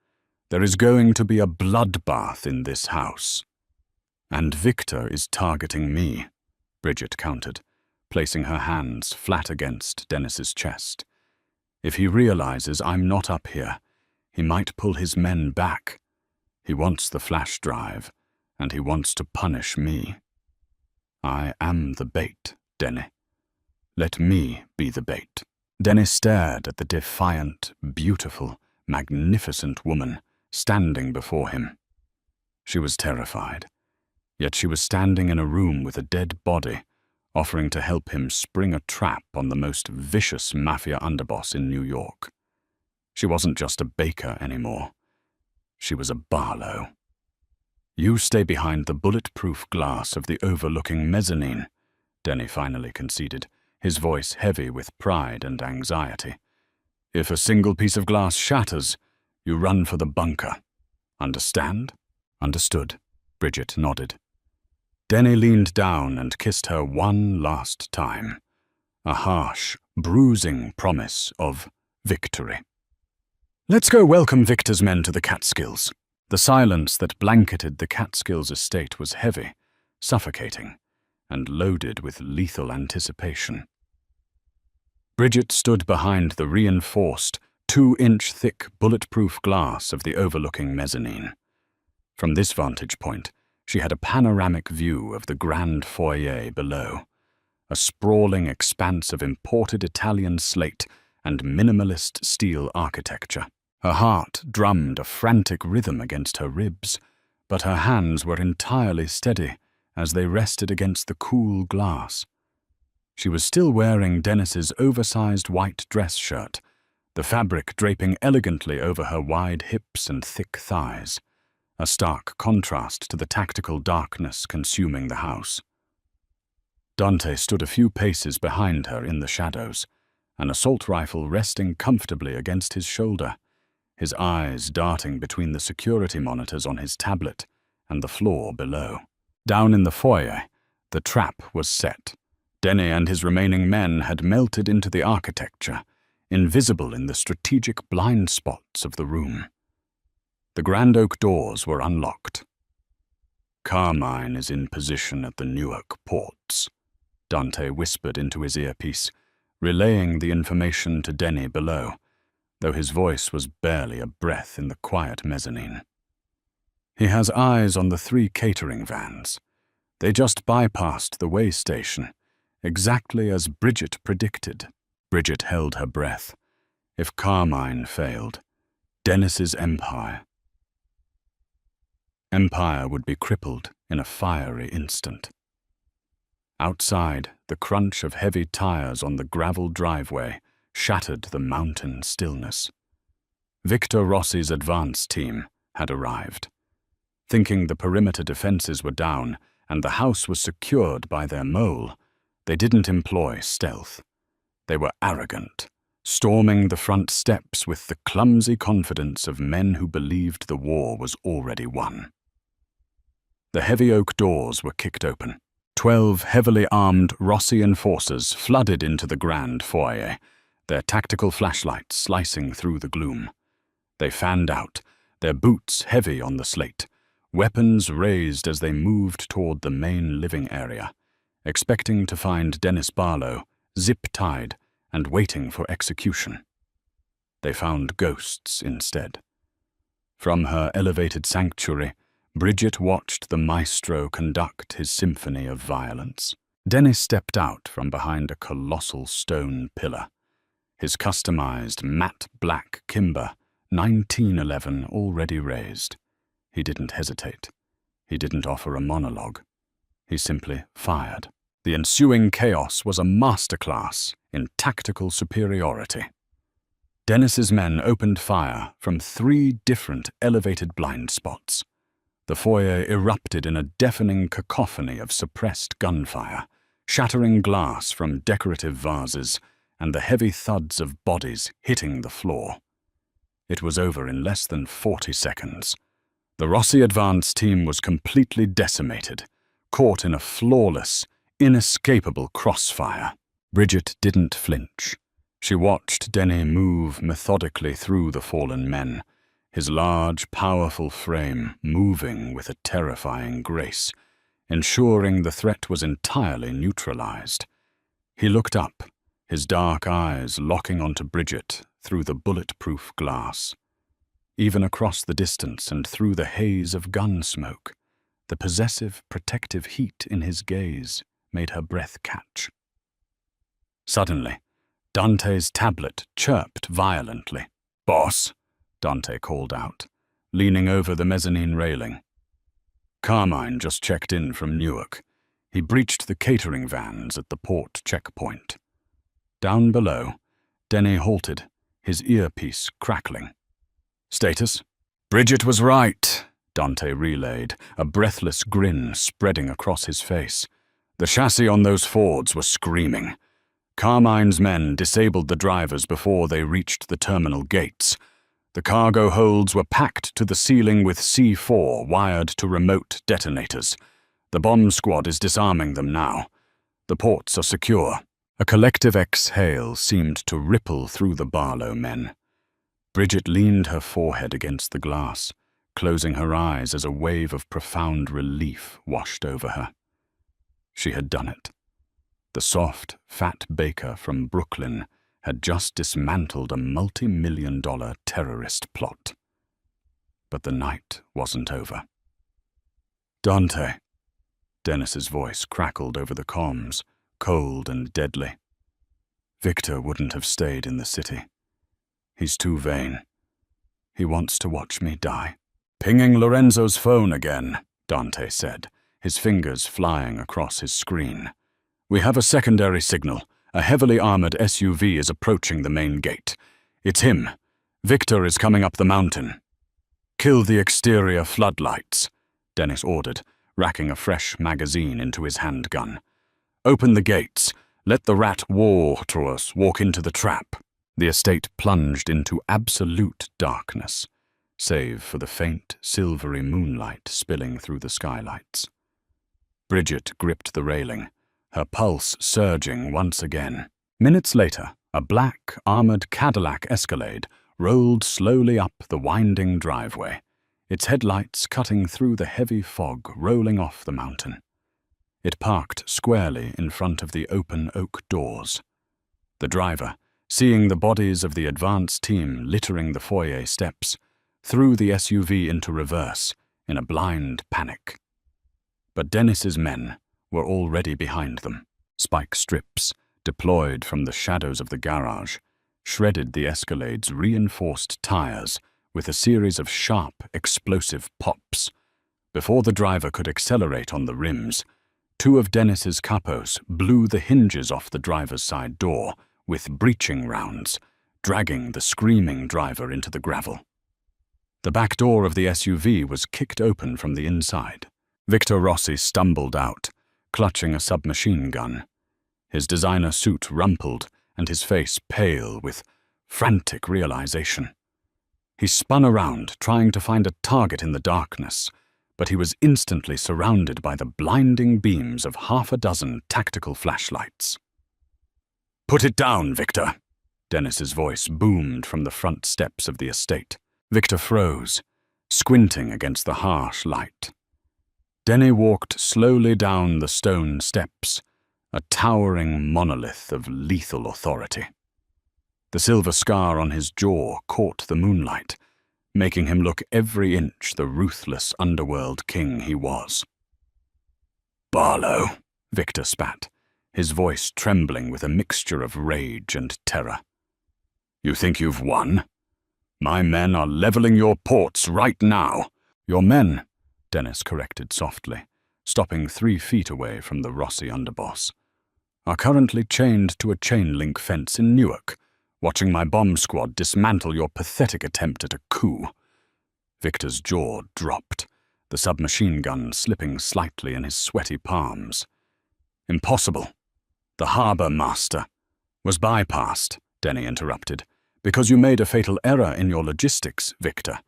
There is going to be a bloodbath in this house." "And Victor is targeting me," Bridget countered, placing her hands flat against Dennis's chest. "If he realizes I'm not up here, he might pull his men back. He wants the flash drive, and he wants to punish me. I am the bait, Denny. Let me be the bait." Dennis stared at the defiant, beautiful, magnificent woman standing before him. She was terrified, yet she was standing in a room with a dead body, offering to help him spring a trap on the most vicious mafia underboss in New York. She wasn't just a baker anymore. She was a Barlow. "You stay behind the bulletproof glass of the overlooking mezzanine," Denny finally conceded, his voice heavy with pride and anxiety. "If a single piece of glass shatters, you run for the bunker. Understand?" "Understood," Bridget nodded. Denny leaned down and kissed her one last time, a harsh, bruising promise of victory. "Let's go welcome Victor's men to the Catskills," The silence that blanketed the Catskills estate was heavy, suffocating, and loaded with lethal anticipation. Bridget stood behind the reinforced, 2-inch thick bulletproof glass of the overlooking mezzanine. From this vantage point, she had a panoramic view of the grand foyer below, a sprawling expanse of imported Italian slate and minimalist steel architecture. Her heart drummed a frantic rhythm against her ribs, but her hands were entirely steady as they rested against the cool glass. She was still wearing Dennis's oversized white dress shirt, the fabric draping elegantly over her wide hips and thick thighs, a stark contrast to the tactical darkness consuming the house. Dante stood a few paces behind her in the shadows, an assault rifle resting comfortably against his shoulder, his eyes darting between the security monitors on his tablet and the floor below. Down in the foyer, the trap was set. Denny and his remaining men had melted into the architecture, invisible in the strategic blind spots of the room. The grand oak doors were unlocked. "Carmine is in position at the Newark ports," Dante whispered into his earpiece, relaying the information to Denny below, though his voice was barely a breath in the quiet mezzanine. "He has eyes on the 3 catering vans. They just bypassed the way station, exactly as Bridget predicted." Bridget held her breath. If Carmine failed, Dennis's empire would be crippled in a fiery instant. Outside, the crunch of heavy tires on the gravel driveway shattered the mountain stillness. Victor Rossi's advance team had arrived. Thinking the perimeter defenses were down and the house was secured by their mole, they didn't employ stealth. They were arrogant, storming the front steps with the clumsy confidence of men who believed the war was already won. The heavy oak doors were kicked open. 12 heavily armed Rossi enforcers flooded into the grand foyer, their tactical flashlights slicing through the gloom. They fanned out, their boots heavy on the slate, weapons raised as they moved toward the main living area, expecting to find Dennis Barlow zip-tied and waiting for execution. They found ghosts instead. From her elevated sanctuary, Bridget watched the maestro conduct his symphony of violence. Dennis stepped out from behind a colossal stone pillar, his customized matte black Kimber 1911 already raised. He didn't hesitate. He didn't offer a monologue. He simply fired. The ensuing chaos was a masterclass in tactical superiority. Dennis's men opened fire from 3 different elevated blind spots. The foyer erupted in a deafening cacophony of suppressed gunfire, shattering glass from decorative vases and the heavy thuds of bodies hitting the floor. It was over in less than 40 seconds. The Rossi advance team was completely decimated, caught in a flawless, inescapable crossfire. Bridget didn't flinch. She watched Denny move methodically through the fallen men, his large, powerful frame moving with a terrifying grace, ensuring the threat was entirely neutralized. He looked up, his dark eyes locking onto Bridget through the bulletproof glass. Even across the distance and through the haze of gun smoke, the possessive, protective heat in his gaze made her breath catch. Suddenly, Dante's tablet chirped violently. "Boss," Dante called out, leaning over the mezzanine railing. "Carmine just checked in from Newark. He breached the catering vans at the port checkpoint." Down below, Denny halted, his earpiece crackling. "Status?" "Bridget was right," Dante relayed, a breathless grin spreading across his face. "The chassis on those Fords were screaming. Carmine's men disabled the drivers before they reached the terminal gates. The cargo holds were packed to the ceiling with C4 wired to remote detonators. The bomb squad is disarming them now. The ports are secure." A collective exhale seemed to ripple through the Barlow men. Bridget leaned her forehead against the glass, closing her eyes as a wave of profound relief washed over her. She had done it. The soft, fat baker from Brooklyn had just dismantled a multi-million-dollar terrorist plot. But the night wasn't over. "Dante," Dennis's voice crackled over the comms, cold and deadly. "Victor wouldn't have stayed in the city. He's too vain. He wants to watch me die." "Pinging Lorenzo's phone again," Dante said, his fingers flying across his screen. "We have a secondary signal. A heavily armored SUV is approaching the main gate. It's him. Victor is coming up the mountain." "Kill the exterior floodlights," Dennis ordered, racking a fresh magazine into his handgun. "Open the gates. Let the rat walk into the trap." The estate plunged into absolute darkness, save for the faint, silvery moonlight spilling through the skylights. Bridget gripped the railing, her pulse surging once again. Minutes later, a black, armored Cadillac Escalade rolled slowly up the winding driveway, its headlights cutting through the heavy fog rolling off the mountain. It parked squarely in front of the open oak doors. The driver, seeing the bodies of the advance team littering the foyer steps, threw the SUV into reverse in a blind panic. But Dennis's men were already behind them. Spike strips, deployed from the shadows of the garage, shredded the Escalade's reinforced tires with a series of sharp, explosive pops. Before the driver could accelerate on the rims, two of Dennis's capos blew the hinges off the driver's side door with breaching rounds, dragging the screaming driver into the gravel. The back door of the SUV was kicked open from the inside. Victor Rossi stumbled out, clutching a submachine gun. His designer suit rumpled and his face pale with frantic realization. He spun around, trying to find a target in the darkness, but he was instantly surrounded by the blinding beams of half a dozen tactical flashlights. "Put it down, Victor," Dennis's voice boomed from the front steps of the estate. Victor froze, squinting against the harsh light. Denny walked slowly down the stone steps, a towering monolith of lethal authority. The silver scar on his jaw caught the moonlight, making him look every inch the ruthless underworld king he was. "Barlow," Victor spat, his voice trembling with a mixture of rage and terror. "You think you've won? My men are leveling your ports right now." "Your men," Dennis corrected softly, stopping 3 feet away from the Rossi underboss, "are currently chained to a chain-link fence in Newark, watching my bomb squad dismantle your pathetic attempt at a coup." Victor's jaw dropped, the submachine gun slipping slightly in his sweaty palms. "Impossible. The harbor master was bypassed," Denny interrupted, "because you made a fatal error in your logistics, Victor.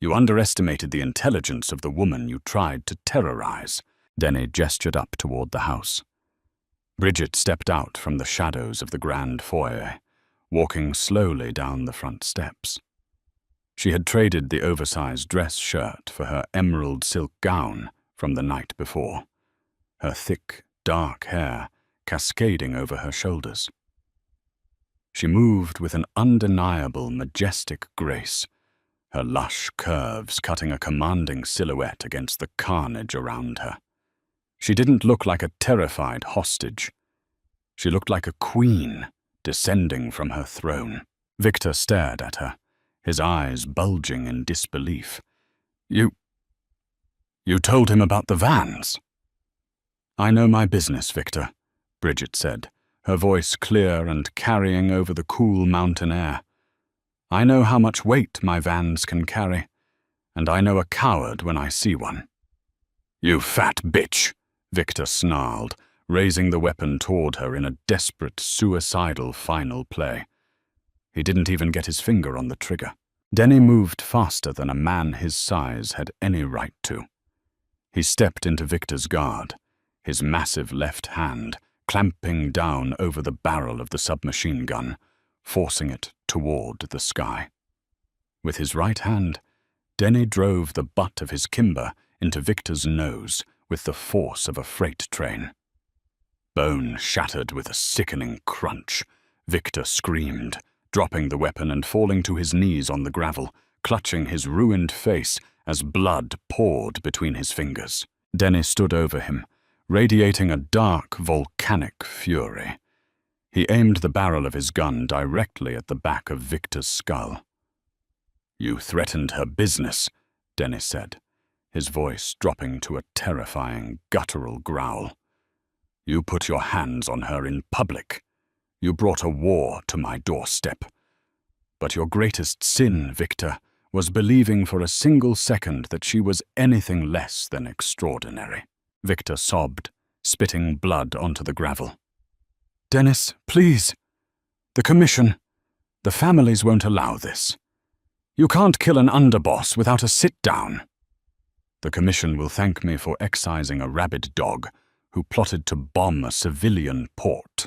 You underestimated the intelligence of the woman you tried to terrorize." Denny gestured up toward the house. Bridget stepped out from the shadows of the grand foyer, walking slowly down the front steps. She had traded the oversized dress shirt for her emerald silk gown from the night before, her thick, dark hair cascading over her shoulders. She moved with an undeniable, majestic grace, her lush curves cutting a commanding silhouette against the carnage around her. She didn't look like a terrified hostage. She looked like a queen descending from her throne. Victor stared at her, his eyes bulging in disbelief. You told him about the vans?" "I know my business, Victor," Bridget said, her voice clear and carrying over the cool mountain air. "I know how much weight my vans can carry, and I know a coward when I see one." "You fat bitch," Victor snarled, raising the weapon toward her in a desperate, suicidal final play. He didn't even get his finger on the trigger. Denny moved faster than a man his size had any right to. He stepped into Victor's guard, his massive left hand clamping down over the barrel of the submachine gun, forcing it toward the sky. With his right hand, Denny drove the butt of his kimber into Victor's nose with the force of a freight train. Bone shattered with a sickening crunch. Victor screamed, dropping the weapon and falling to his knees on the gravel, clutching his ruined face as blood poured between his fingers. Denny stood over him, radiating a dark, volcanic fury. He aimed the barrel of his gun directly at the back of Victor's skull. "You threatened her business," Dennis said, his voice dropping to a terrifying, guttural growl. "You put your hands on her in public. You brought a war to my doorstep. But your greatest sin, Victor, was believing for a single second that she was anything less than extraordinary." Victor sobbed, spitting blood onto the gravel. "Dennis, please. The commission, the families won't allow this. You can't kill an underboss without a sit-down." "The commission will thank me for excising a rabid dog who plotted to bomb a civilian port,"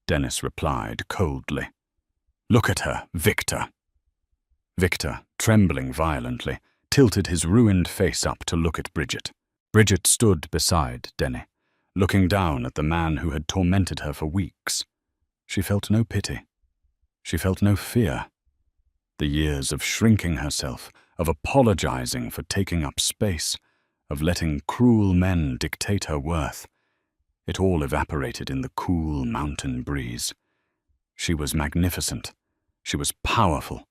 Dennis replied coldly. "Look at her, Victor." Victor, trembling violently, tilted his ruined face up to look at Bridget. Bridget stood beside Denny, looking down at the man who had tormented her for weeks. She felt no pity. She felt no fear. The years of shrinking herself, of apologizing for taking up space, of letting cruel men dictate her worth, it all evaporated in the cool mountain breeze. She was magnificent. She was powerful.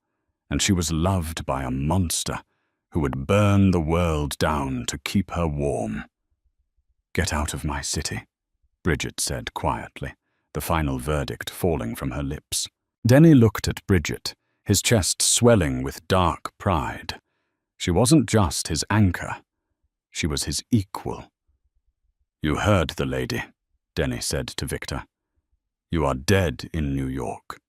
And she was loved by a monster who would burn the world down to keep her warm. "Get out of my city," Bridget said quietly, the final verdict falling from her lips. Denny looked at Bridget, his chest swelling with dark pride. She wasn't just his anchor. She was his equal. "You heard the lady," Denny said to Victor. "You are dead in New York.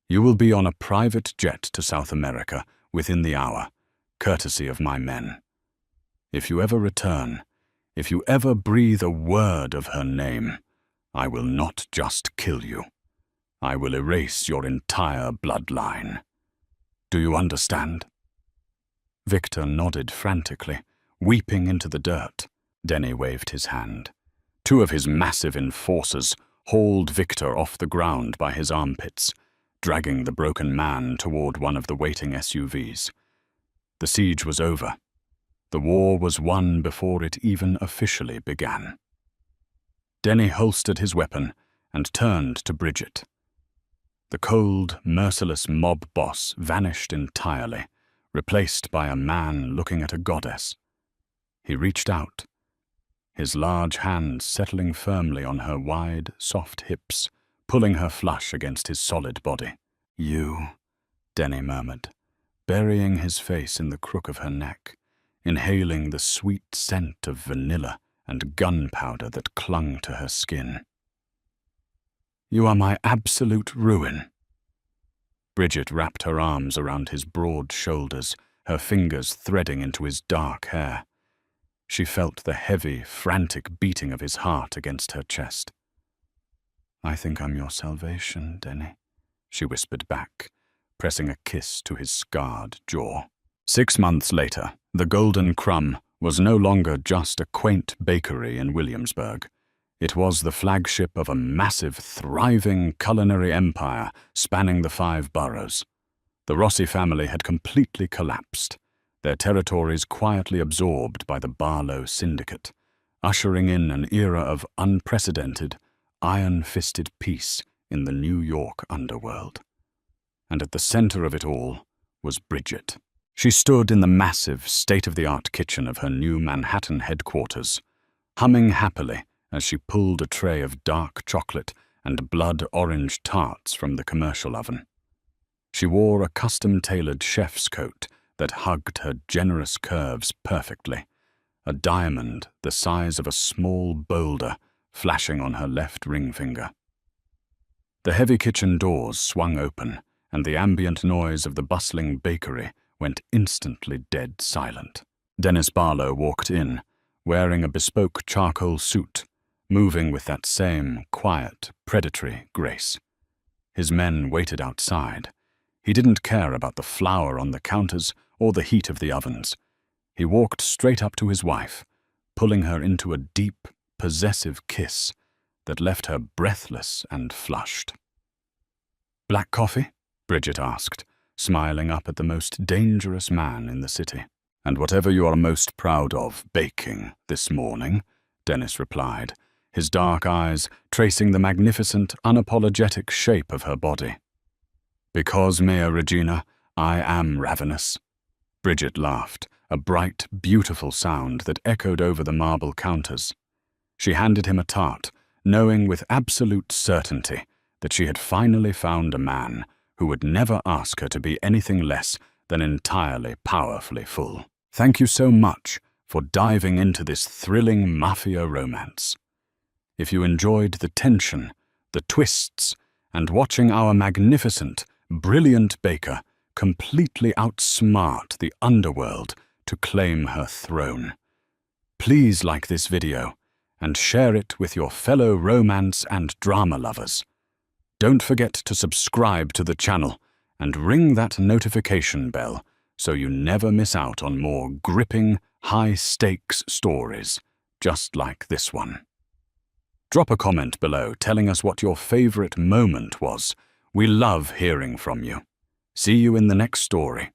You will be on a private jet to South America within the hour, courtesy of my men. If you ever return, if you ever breathe a word of her name, I will not just kill you. I will erase your entire bloodline. Do you understand?" Victor nodded frantically, weeping into the dirt. Denny waved his hand. Two of his massive enforcers hauled Victor off the ground by his armpits, dragging the broken man toward one of the waiting SUVs. The siege was over. The war was won before it even officially began. Denny holstered his weapon and turned to Bridget. The cold, merciless mob boss vanished entirely, replaced by a man looking at a goddess. He reached out, his large hand settling firmly on her wide, soft hips, pulling her flush against his solid body. "You," Denny murmured, burying his face in the crook of her neck, inhaling the sweet scent of vanilla and gunpowder that clung to her skin. "You are my absolute ruin." Bridget wrapped her arms around his broad shoulders, her fingers threading into his dark hair. She felt the heavy, frantic beating of his heart against her chest. "I think I'm your salvation, Denny," she whispered back, pressing a kiss to his scarred jaw. 6 months later, the Golden Crumb was no longer just a quaint bakery in Williamsburg. It was the flagship of a massive, thriving culinary empire spanning the 5 boroughs. The Rossi family had completely collapsed, their territories quietly absorbed by the Barlow Syndicate, ushering in an era of unprecedented, iron-fisted peace in the New York underworld. And at the center of it all was Bridget. She stood in the massive, state-of-the-art kitchen of her new Manhattan headquarters, humming happily as she pulled a tray of dark chocolate and blood-orange tarts from the commercial oven. She wore a custom-tailored chef's coat that hugged her generous curves perfectly, a diamond the size of a small boulder flashing on her left ring finger. The heavy kitchen doors swung open, and the ambient noise of the bustling bakery went instantly dead silent. Dennis Barlow walked in, wearing a bespoke charcoal suit, moving with that same quiet, predatory grace. His men waited outside. He didn't care about the flour on the counters or the heat of the ovens. He walked straight up to his wife, pulling her into a deep, possessive kiss that left her breathless and flushed. "Black coffee?" Bridget asked, smiling up at the most dangerous man in the city. "And whatever you are most proud of baking this morning," Dennis replied, his dark eyes tracing the magnificent, unapologetic shape of her body. "Because, Mea Regina, I am ravenous." Bridget laughed, a bright, beautiful sound that echoed over the marble counters. She handed him a tart, knowing with absolute certainty that she had finally found a man who would never ask her to be anything less than entirely powerfully full. "Thank you so much for diving into this thrilling mafia romance. If you enjoyed the tension, the twists, and watching our magnificent, brilliant baker completely outsmart the underworld to claim her throne, please like this video and share it with your fellow romance and drama lovers. Don't forget to subscribe to the channel and ring that notification bell so you never miss out on more gripping, high-stakes stories just like this one. Drop a comment below telling us what your favorite moment was. We love hearing from you. See you in the next story.